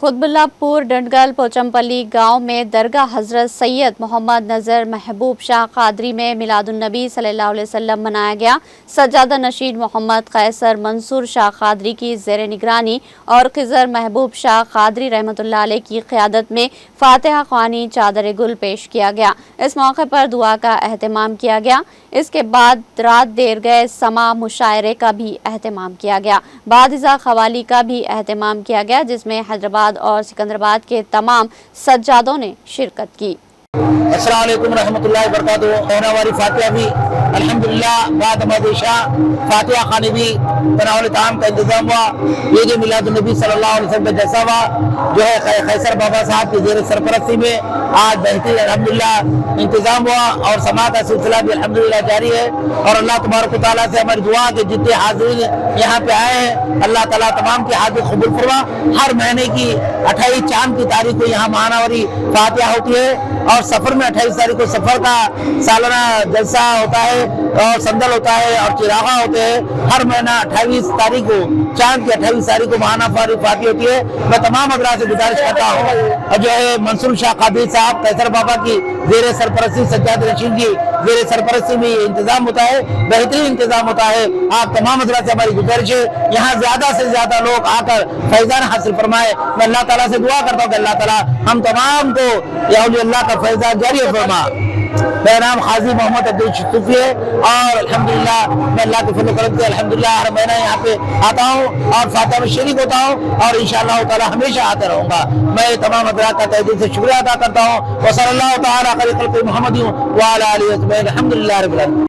قطب پور ڈنڈگل پوچمپلی گاؤں میں درگاہ حضرت سید محمد نذر محبوب شاہ قادری میں میلاد النبی صلی اللہ علیہ وسلم منایا گیا۔ سجادہ نشین محمد قیصر منصور شاہ قادری کی زیر نگرانی اور خضر محبوب شاہ قادری رحمۃ اللہ علیہ کی قیادت میں فاتحہ خوانی چادر گل پیش کیا گیا۔ اس موقع پر دعا کا اہتمام کیا گیا۔ اس کے بعد رات دیر گئے سماع مشاعرے کا بھی اہتمام کیا گیا۔ بعد ازاں قوالی کا بھی اہتمام کیا گیا، جس میں حیدرآباد اور سکندرآباد کے تمام سجادوں نے شرکت کی۔ السلام علیکم رحمۃ اللہ وبرکاتہ۔ ہونے والی فاتحہ بھی الحمدللہ بعد شاہ فاتحہ خانی بھی تناول طعام کا انتظام ہوا۔ یہ جو میلاد النبی صلی اللہ علیہ وسلم کا جیسا ہوا جو ہے قیصر بابا صاحب کی زیر سرپرستی میں آج بہترین الحمدللہ انتظام ہوا اور سماع کا سلسلہ بھی الحمدللہ جاری ہے۔ اور اللہ تبارک و تعالیٰ سے ہماری دعا کہ جتنے حاضرین یہاں پہ آئے ہیں اللہ تعالیٰ تمام کی حاضر قبول فرما۔ ہر مہینے کی 28 چاند کی تاریخ کو یہاں ماہانوری فاتحہ ہوتی ہے اور سفر میں 28 تاریخ کو سفر کا سالانہ جلسہ ہوتا ہے اور سندل ہوتا ہے اور چراغاں ہوتے ہیں۔ ہر مہینہ 28 تاریخ کو چاند کی 28 تاریخ کو ماہانہ فاتحہ ہوتی ہے۔ میں تمام حضرات سے گزارش کرتا ہوں اور جو ہے منصور شاہ قادری صاحب قیصر بابا کی زیر سرپرستی سجادہ نشین کی زیر سرپرستی میں یہ انتظام ہوتا ہے، بہترین انتظام ہوتا ہے۔ آپ تمام حضرات سے ہماری گزارش ہے یہاں زیادہ سے زیادہ لوگ آ کر فیضان حاصل فرمائے۔ میں اللہ تعالیٰ سے دعا کرتا ہوں کہ اللہ تعالیٰ ہم تمام کو یا اولیاء اللہ کا فیضان جاری فرما۔ میرا نام قاضی محمد عبد الشفیع ہے اور الحمدللہ میں اللہ کے فضل و کرم سے الحمدللہ ہر مہینہ یہاں پہ آتا ہوں اور فاتحہ میں شریک ہوتا ہوں اور انشاءاللہ تعالیٰ ہمیشہ آتا رہوں گا۔ میں تمام حضرات کا تہ دل سے شکریہ ادا کرتا ہوں۔ وصلی اللہ تعالیٰ علی خلق محمد وعلی آلہ وصحبہ الحمدللہ رب العالمین۔